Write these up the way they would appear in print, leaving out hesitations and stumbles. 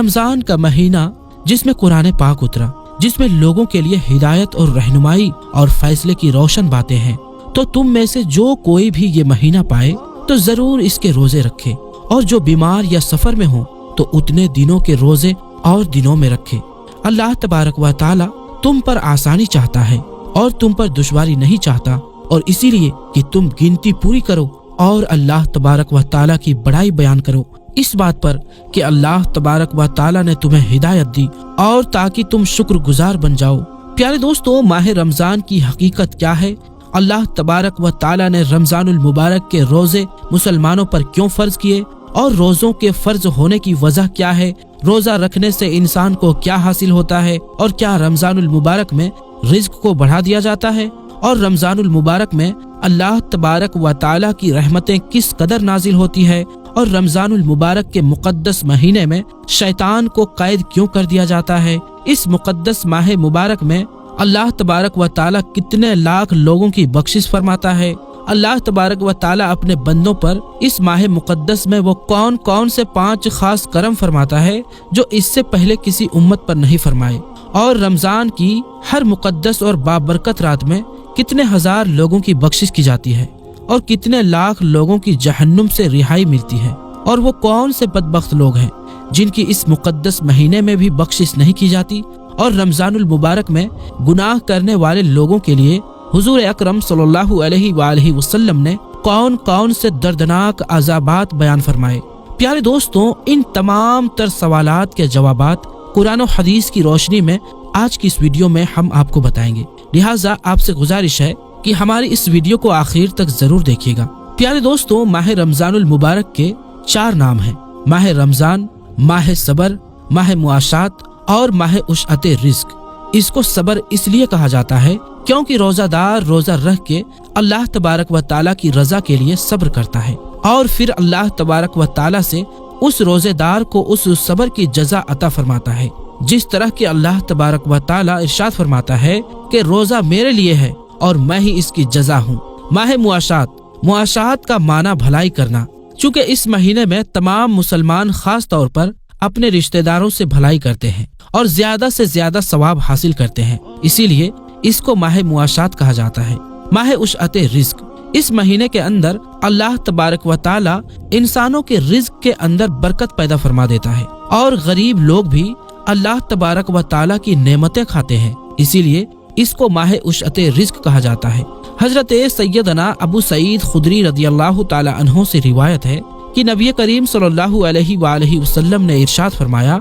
رمضان کا مہینہ جس میں قرآن پاک اترا، جس میں لوگوں کے لیے ہدایت اور رہنمائی اور فیصلے کی روشن باتیں ہیں، تو تم میں سے جو کوئی بھی یہ مہینہ پائے تو ضرور اس کے روزے رکھے، اور جو بیمار یا سفر میں ہو تو اتنے دنوں کے روزے اور دنوں میں رکھے۔ اللہ تبارک و تعالی تم پر آسانی چاہتا ہے اور تم پر دشواری نہیں چاہتا، اور اسی لیے کہ تم گنتی پوری کرو اور اللہ تبارک و تعالی کی بڑائی بیان کرو، اس بات پر کہ اللہ تبارک و تعالی نے تمہیں ہدایت دی اور تاکہ تم شکر گزار بن جاؤ۔ پیارے دوستو، ماہ رمضان کی حقیقت کیا ہے؟ اللہ تبارک و تعالی نے رمضان المبارک کے روزے مسلمانوں پر کیوں فرض کیے، اور روزوں کے فرض ہونے کی وجہ کیا ہے؟ روزہ رکھنے سے انسان کو کیا حاصل ہوتا ہے، اور کیا رمضان المبارک میں رزق کو بڑھا دیا جاتا ہے، اور رمضان المبارک میں اللہ تبارک و تعالی کی رحمتیں کس قدر نازل ہوتی ہے، اور رمضان المبارک کے مقدس مہینے میں شیطان کو قید کیوں کر دیا جاتا ہے؟ اس مقدس ماہ مبارک میں اللہ تبارک و تعالی کتنے لاکھ لوگوں کی بخشش فرماتا ہے؟ اللہ تبارک و تعالی اپنے بندوں پر اس ماہ مقدس میں وہ کون کون سے 5 خاص کرم فرماتا ہے جو اس سے پہلے کسی امت پر نہیں فرمائے؟ اور رمضان کی ہر مقدس اور بابرکت رات میں کتنے ہزار لوگوں کی بخشش کی جاتی ہے، اور کتنے لاکھ لوگوں کی جہنم سے رہائی ملتی ہے؟ اور وہ کون سے بدبخت لوگ ہیں جن کی اس مقدس مہینے میں بھی بخشش نہیں کی جاتی؟ اور رمضان المبارک میں گناہ کرنے والے لوگوں کے لیے حضور اکرم صلی اللہ علیہ وآلہ وسلم نے کون کون سے دردناک عذابات بیان فرمائے؟ پیارے دوستوں، ان تمام تر سوالات کے جوابات قرآن و حدیث کی روشنی میں آج کی اس ویڈیو میں ہم آپ کو بتائیں گے، لہٰذا آپ سے گزارش ہے کہ ہماری اس ویڈیو کو آخر تک ضرور دیکھیے گا۔ پیارے دوستوں، ماہ رمضان المبارک کے 4 نام ہیں: ماہ رمضان، ماہ صبر، ماہ معاشات اور ماہ اشعت رزق۔ اس کو صبر اس لیے کہا جاتا ہے کیونکہ روزہ دار روزہ رکھ کے اللہ تبارک و تعالیٰ کی رضا کے لیے صبر کرتا ہے، اور پھر اللہ تبارک و تعالیٰ سے اس روزے دار کو اس صبر کی جزا عطا فرماتا ہے، جس طرح کہ اللہ تبارک و تعالیٰ ارشاد فرماتا ہے کہ روزہ میرے لیے ہے اور میں ہی اس کی جزا ہوں۔ ماہ معاشات کا معنی بھلائی کرنا، چونکہ اس مہینے میں تمام مسلمان خاص طور پر اپنے رشتہ داروں سے بھلائی کرتے ہیں اور زیادہ سے زیادہ ثواب حاصل کرتے ہیں، اسی لیے اس کو ماہ معاشات کہا جاتا ہے۔ ماہ اشعت رزق، اس مہینے کے اندر اللہ تبارک و تعالی انسانوں کے رزق کے اندر برکت پیدا فرما دیتا ہے، اور غریب لوگ بھی اللہ تبارک و تعالی کی نعمتیں کھاتے ہیں، اسی لیے اس کو ماہ اشعت رزق کہا جاتا ہے۔ حضرت سیدنا ابو سعید خدری رضی اللہ تعالی عنہ سے روایت ہے کہ نبی کریم صلی اللہ علیہ وآلہ وسلم نے ارشاد فرمایا،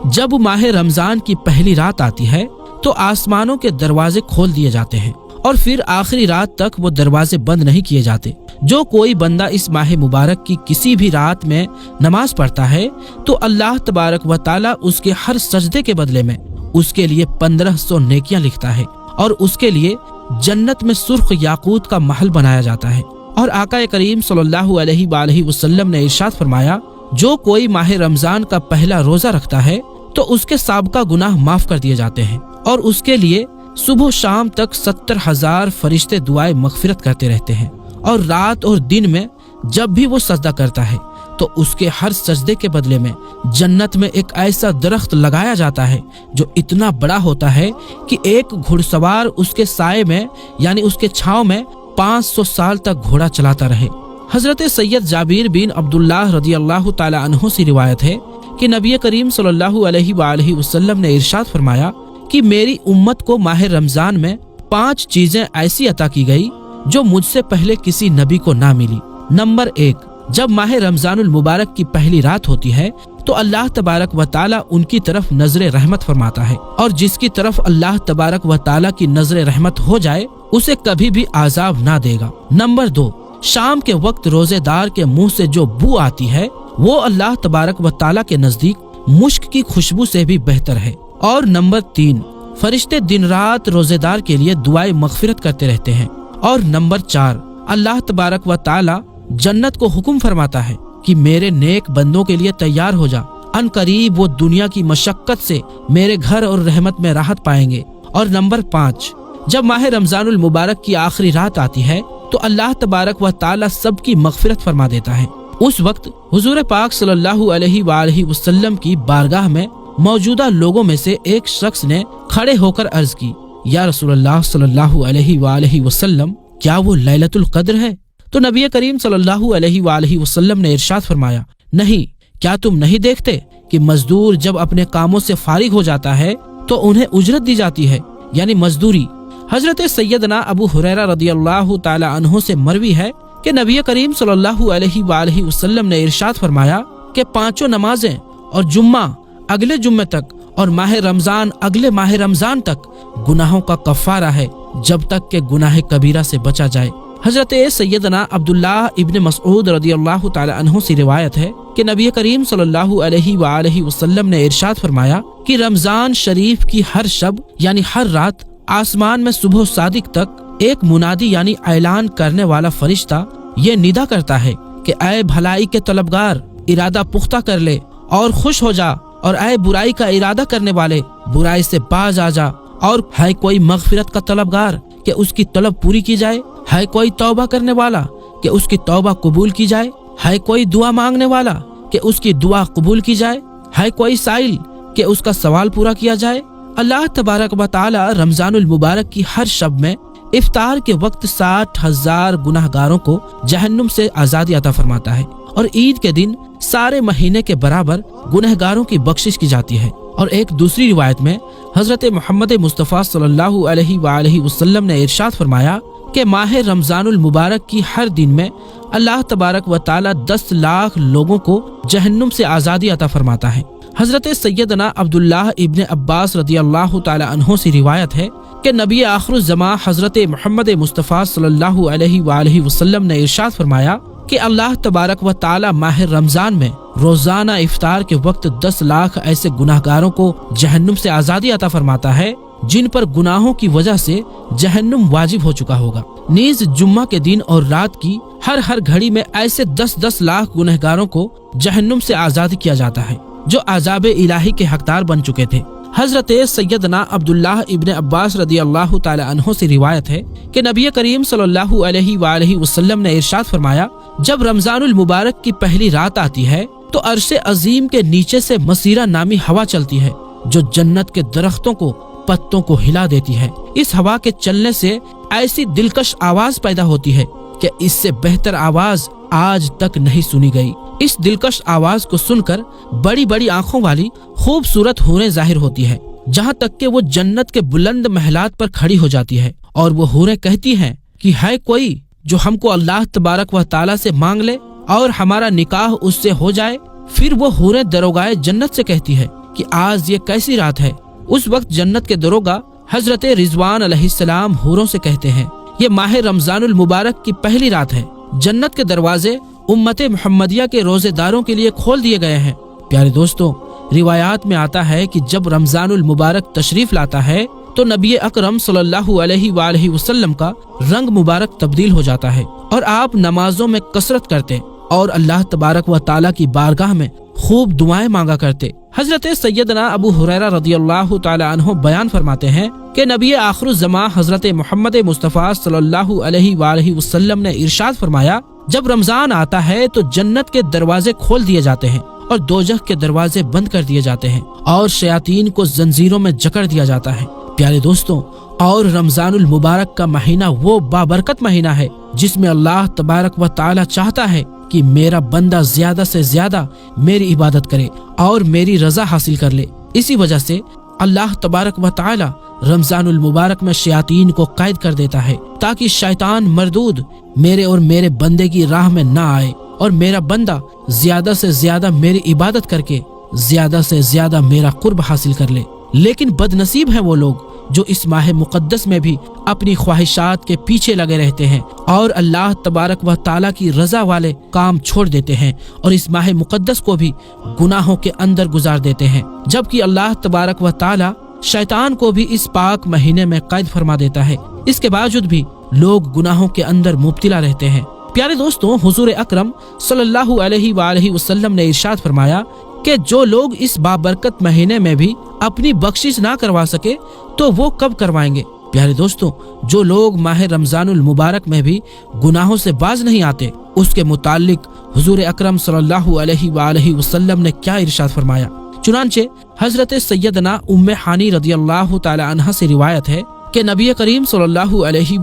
جب ماہ رمضان کی پہلی رات آتی ہے تو آسمانوں کے دروازے کھول دیے جاتے ہیں، اور پھر آخری رات تک وہ دروازے بند نہیں کیے جاتے۔ جو کوئی بندہ اس ماہ مبارک کی کسی بھی رات میں نماز پڑھتا ہے تو اللہ تبارک و تعالیٰ اس کے ہر سجدے کے بدلے میں اس کے لیے 1500 نیکیاں لکھتا ہے، اور اس کے لیے جنت میں سرخ یاقوت کا محل بنایا جاتا ہے۔ اور آقا کریم صلی اللہ علیہ وآلہ وسلم نے ارشاد فرمایا، جو کوئی ماہ رمضان کا پہلا روزہ رکھتا ہے تو اس کے سابقہ گناہ معاف کر دیے جاتے ہیں، اور اس کے لیے صبح و شام تک 70,000 فرشتے دعائیں مغفرت کرتے رہتے ہیں، اور رات اور دن میں جب بھی وہ سجدہ کرتا ہے تو اس کے ہر سجدے کے بدلے میں جنت میں ایک ایسا درخت لگایا جاتا ہے جو اتنا بڑا ہوتا ہے کہ ایک گھڑ سوار اس کے سائے میں یعنی اس کے چھاؤں میں 500 سال تک گھوڑا چلاتا رہے۔ حضرت سید جابر بن عبداللہ رضی اللہ تعالی عنہ سے روایت ہے کہ نبی کریم صلی اللہ علیہ وآلہ وسلم نے ارشاد فرمایا کہ میری امت کو ماہ رمضان میں 5 چیزیں ایسی عطا کی گئی جو مجھ سے پہلے کسی نبی کو نہ ملی۔ نمبر 1، جب ماہ رمضان المبارک کی پہلی رات ہوتی ہے تو اللہ تبارک و تعالی ان کی طرف نظر رحمت فرماتا ہے، اور جس کی طرف اللہ تبارک و تعالی کی نظر رحمت ہو جائے اسے کبھی بھی عذاب نہ دے گا۔ نمبر 2، شام کے وقت روزے دار کے منہ سے جو بو آتی ہے وہ اللہ تبارک و تعالی کے نزدیک مشک کی خوشبو سے بھی بہتر ہے۔ اور نمبر 3، فرشتے دن رات روزے دار کے لیے دعائیں مغفرت کرتے رہتے ہیں۔ اور نمبر 4، اللہ تبارک و تعالی جنت کو حکم فرماتا ہے کہ میرے نیک بندوں کے لیے تیار ہو جا، ان قریب وہ دنیا کی مشقت سے میرے گھر اور رحمت میں راحت پائیں گے۔ اور نمبر 5، جب ماہ رمضان المبارک کی آخری رات آتی ہے تو اللہ تبارک و تعالی سب کی مغفرت فرما دیتا ہے، उस वक्त हुजूर पाक सल्लल्लाहु अलैहि वालैहि वसल्लम की बारगाह में मौजूदा लोगों में से एक शख्स ने खड़े होकर अर्ज की, या रसूलल्लाह सल्लल्लाहु अलैहि वालैहि वसल्लम, क्या वो लैलतुल कद्र है? तो नबी करीम सल्लल्लाहु अलैहि वालैहि वसल्लम ने इरशाद फरमाया, नहीं, क्या तुम नहीं देखते कि मजदूर जब अपने कामों से फारिग हो जाता है तो उन्हें उजरत दी जाती है, यानी मजदूरी। हजरत सैयदना अबू हुरैरा रदियल्लाहु ताला अन्हु से मरवी है कि नबी करीम सल्लल्लाहु अलैहि वालैहि वसल्लम ने इरशाद फरमाया कि 5 नमाजें और जुम्मा अगले जुम्मे तक और माह रमजान अगले माह रमजान तक गुनाहों का कफ़ारा है, जब तक के गुनाह कबीरा से बचा जाए। हजरत सैयदना अब्दुल्लाह इब्न मसऊद रदियल्लाहु ताला अन्हु से रिवायत है कि नबी करीम सल्लल्लाहु अलैहि वालैहि वसल्लम ने इरशाद फरमाया कि रमजान शरीफ की हर शब यानी हर रात आसमान में सुबह सादिक तक एक मुनादी यानी ऐलान करने वाला फरिश्ता ये निदा करता है कि ऐ भलाई के तलबगार, इरादा पुख्ता कर ले और खुश हो जा, और ऐ बुराई का इरादा करने वाले, बुराई से बाज आ जा। और है कोई मगफिरत का तलबगार कि उसकी तलब पूरी की जाए, है कोई तौबा करने वाला कि उसकी तौबा कबूल की जाए, है कोई दुआ मांगने वाला कि उसकी दुआ कबूल की जाए, है कोई साइल कि उसका सवाल पूरा किया जाए। अल्लाह तबारक व तआला रमजानुल मुबारक की हर शब में इफ्तार के वक्त 60,000 गुनाहगारों को जहन्नुम से आजादी अता फरमाता है, और ईद के दिन सारे महीने के बराबर गुनहगारों की बख्शिश की जाती है। और एक दूसरी रिवायत में हजरत मोहम्मद मुस्तफ़ा सल्लल्लाहु अलैहि वालैहि वसल्लम ने इरशाद फरमाया कि माह रमजानुल मुबारक की हर दिन में अल्लाह तबारक व तआला 10 लाख लोगों को जहन्नुम से आजादी अता फरमाता है। हजरत सैयदना अब्दुल्लाह इब्न अब्बास रदियल्लाहु ताला अन्हु से रिवायत है कि नबी आखिरुज़ ज़मां हजरत मोहम्मद मुस्तफ़ा सल्लल्लाहु अलैहि वालैहि वसल्लम ने इरशाद फरमाया कि अल्लाह तबारक व तआला माह रमजान में रोजाना इफ्तार के वक्त 10 लाख ऐसे गुनाहगारों को जहन्नुम से आजादी अता फरमाता है जिन पर गुनाहों की वजह से जहन्नुम वाजिब हो चुका होगा। नीज जुम्मा के दिन और रात की हर घड़ी में ऐसे 10-10 लाख गुनहगारों को जहन्नुम से आजाद किया जाता है जो आजाब इलाही के हकदार बन चुके थे। हजरत सैयदना अब्दुल्लाह इब्न अब्बास रदियल्लाहु ताला अन्हु से रिवायत है कि नबी करीम सल्लल्लाहु अलैहि वालैहि वसल्लम ने इरशाद फरमाया, जब रमजानुल मुबारक की पहली रात आती है तो अर्शे अजीम के नीचे से मसीरा नामी हवा चलती है जो जन्नत के दरख्तों को पत्तों को हिला देती है। इस हवा के चलने से ऐसी दिलकश आवाज पैदा होती है कि इससे बेहतर आवाज आज तक नहीं सुनी गई। इस दिलकश आवाज को सुनकर बड़ी बड़ी आंखों वाली खूबसूरत हूरें जाहिर होती है, जहाँ तक कि वो जन्नत के बुलंद महलात पर खड़ी हो जाती है और वो हूरें कहती हैं कि है कोई जो हमको अल्लाह तबारक व तआला से मांग ले और हमारा निकाह उससे हो जाए। फिर वो हूरें दरोगाए जन्नत से कहती है कि आज ये कैसी रात है। उस वक्त जन्नत के दरोगा हजरत रिजवान अलैहिस्सलाम हूरों से कहते हैं, ये माह रमजानुल मुबारक की पहली रात है, जन्नत के दरवाजे उम्मत मुहम्मदिया के रोजेदारों के लिए खोल दिए गए हैं। प्यारे दोस्तों, रिवायात में आता है कि जब रमजानुल मुबारक तशरीफ लाता है तो नबी अकरम सल्लल्लाहु अलैहि वालैहि वसल्लम का रंग मुबारक तब्दील हो जाता है और आप नमाजों में कसरत करते और अल्लाह तबारक व तआला की बारगाह में खूब दुआएं मांगा करते। हजरत सैयदना अबू हुरैरा रदियल्लाहु ताला अन्हु बयान फरमाते हैं कि नबी आखिरुज़ ज़मां हजरत मोहम्मद मुस्तफ़ा सल्लल्लाहु अलैहि वालैहि वसल्लम ने इरशाद फरमाया, जब रमजान आता है तो जन्नत के दरवाजे खोल दिए जाते हैं और दोजख के दरवाजे बंद कर दिए जाते हैं और शयातीन को जंजीरों में जकड़ दिया जाता है। प्यारे दोस्तों, और रमजानुल मुबारक का महीना वो बाबरकत महीना है जिसमें अल्लाह तबारक व तआला चाहता है कि मेरा बंदा ज्यादा से ज्यादा मेरी इबादत करे और मेरी रजा हासिल कर ले। इसी वजह से अल्लाह तबारक व तआला रमजानुल मुबारक में शयातीन को कैद कर देता है ताकि शैतान मरदूद मेरे और मेरे बंदे की राह में ना आए और मेरा बंदा ज्यादा से ज्यादा मेरी इबादत करके ज्यादा से ज्यादा मेरा कुर्ब हासिल कर ले। लेकिन बदनसीब है वो लोग जो इस माह मुकद्दस में भी अपनी ख्वाहिशात के पीछे लगे रहते हैं और अल्लाह तबारक व तआला की रजा वाले काम छोड़ देते हैं और इस माह मुकद्दस को भी गुनाहों के अंदर गुजार देते हैं, जबकि अल्लाह तबारक व तआला शैतान को भी इस पाक महीने में कैद फरमा देता है। इसके बावजूद भी लोग गुनाहों के अंदर मुब्तिला रहते हैं। प्यारे दोस्तों, हुजूर अकरम सल्लल्लाहु अलैहि वालैहि वसल्लम ने इरशाद फरमाया कि जो लोग इस बाबरकत महीने में भी अपनी बख्शिश ना करवा सके तो वो कब करवाएंगे। प्यारे दोस्तों, जो लोग माह रमजानुल मुबारक में भी गुनाहों से बाज नहीं आते, उसके मुतालिक हुजूर अकरम सल्लल्लाहु अलैहि वसल्लम ने क्या इरशाद फरमाया। चुनांचे हजरत सैयदना उम्मे हानी रदियल्लाहु ताला अन्हा से रिवायत है कि नबी करीम सल्लल्लाहु अलैहि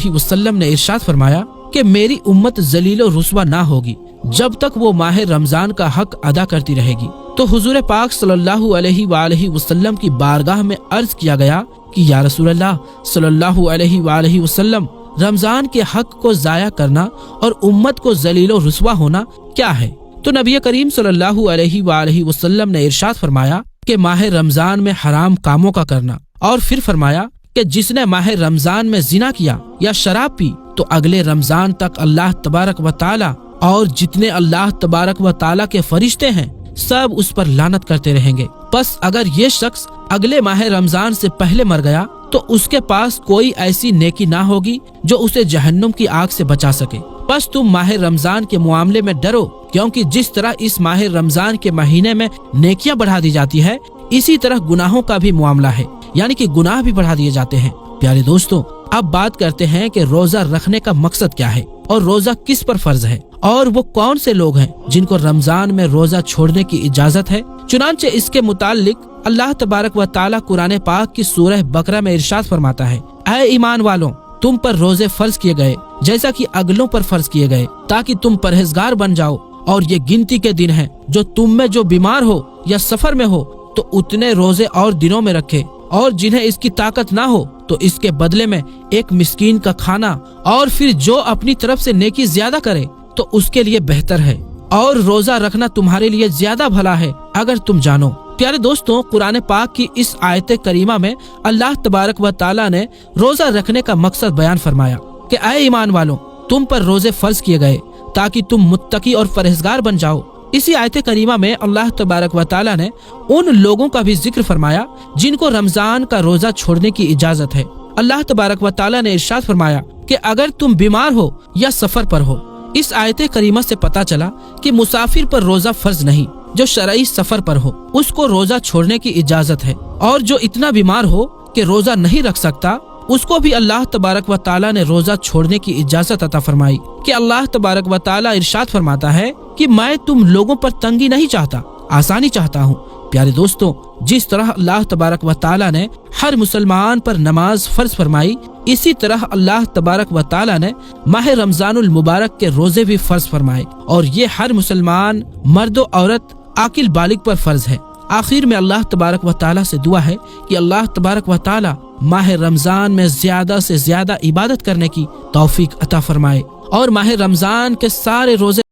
वसल्लम ने इरशाद फरमाया कि मेरी उम्मत जलील और रुस्वा ना होगी जब तक वो माह रमजान का हक अदा करती रहेगी। तो हुजूर पाक सल्लल्लाहु अलैहि वसल्लम की बारगाह में अर्ज किया गया कि या रसूलल्लाह सल्लल्लाहु अलैहि वसल्लम, रमजान के हक को जाया करना और उम्मत को जलील और रुस्वा होना क्या है? तो नबी करीम सल्लल्लाहु अलैहि वसल्लम ने इरशाद फरमाया कि माह रमजान में हराम कामों का करना, और फिर फरमाया कि जिसने माह रमजान में जिना किया या शराब पी तो अगले रमजान तक अल्लाह तबारक व ताला और जितने अल्लाह तबारक व ताला के फरिश्ते हैं सब उस पर लानत करते रहेंगे। बस अगर ये शख्स अगले माह रमजान से पहले मर गया तो उसके पास कोई ऐसी नेकी ना होगी जो उसे जहन्नुम की आग से बचा सके। बस तुम माह रमजान के मामले में डरो, क्योंकि जिस तरह इस माह रमजान के महीने में नेकियां बढ़ा दी जाती है, इसी तरह गुनाहों का भी मामला है, यानी कि गुनाह भी बढ़ा दिए जाते हैं। प्यारे दोस्तों, अब बात करते हैं कि रोजा रखने का मकसद क्या है और रोजा किस पर फर्ज है, और वो कौन से लोग हैं जिनको रमजान में रोजा छोड़ने की इजाजत है। चुनांचे इसके मुतालिक अल्लाह तबारक व ताला कुरान पाक की सूरह बकरा में इरशाद फरमाता है, ऐ ईमान वालों, तुम पर रोजे फर्ज किए गए जैसा कि अगलों पर फर्ज किए गए, ताकि तुम परहेजगार बन जाओ। और ये गिनती के दिन हैं, जो तुम में जो बीमार हो या सफर में हो तो उतने रोजे और दिनों में रखे, और जिन्हें इसकी ताकत ना हो तो इसके बदले में एक मिस्कीन का खाना, और फिर जो अपनी तरफ से नेकी ज्यादा करे तो उसके लिए बेहतर है, और रोजा रखना तुम्हारे लिए ज्यादा भला है अगर तुम जानो। प्यारे दोस्तों, कुरान पाक की इस आयत करीमा में अल्लाह तबारक व ताला ने रोजा रखने का मकसद बयान फरमाया कि ऐ ईमान वालों, तुम पर रोजे फर्ज किए गए ताकि तुम मुत्तकी और परहेजगार बन जाओ। इसी आयत करीमा में अल्लाह तबारक व ताला ने उन लोगों का भी जिक्र फरमाया जिनको रमजान का रोजा छोड़ने की इजाजत है। अल्लाह तबारक व ताला ने इरशाद फरमाया कि अगर तुम बीमार हो या सफर पर हो। इस आयत करीमा से पता चला कि मुसाफिर पर रोजा फर्ज नहीं, जो शरई सफर पर हो उसको रोजा छोड़ने की इजाजत है, और जो इतना बीमार हो कि रोजा नहीं रख सकता उसको भी अल्लाह तबारक व ताला ने रोजा छोड़ने की इजाजत अता फरमाई। कि अल्लाह तबारक व ताला इरशाद फरमाता है कि मैं तुम लोगों पर तंगी नहीं चाहता, आसानी चाहता हूँ। प्यारे दोस्तों, जिस तरह अल्लाह तबारक व ताला ने हर मुसलमान पर नमाज फर्ज फरमाई, इसी तरह अल्लाह तबारक व ताला ने माह रमजानुल मुबारक के रोजे भी फर्ज फरमाए, और ये हर मुसलमान मर्द और औरत आकिल बालिग पर फर्ज है। आखिर में अल्लाह तबारक व ताला से दुआ है कि अल्लाह तबारक व ताला माह रमजान में ज्यादा से ज्यादा इबादत करने की तौफीक अता फरमाए और माह रमजान के सारे रोजे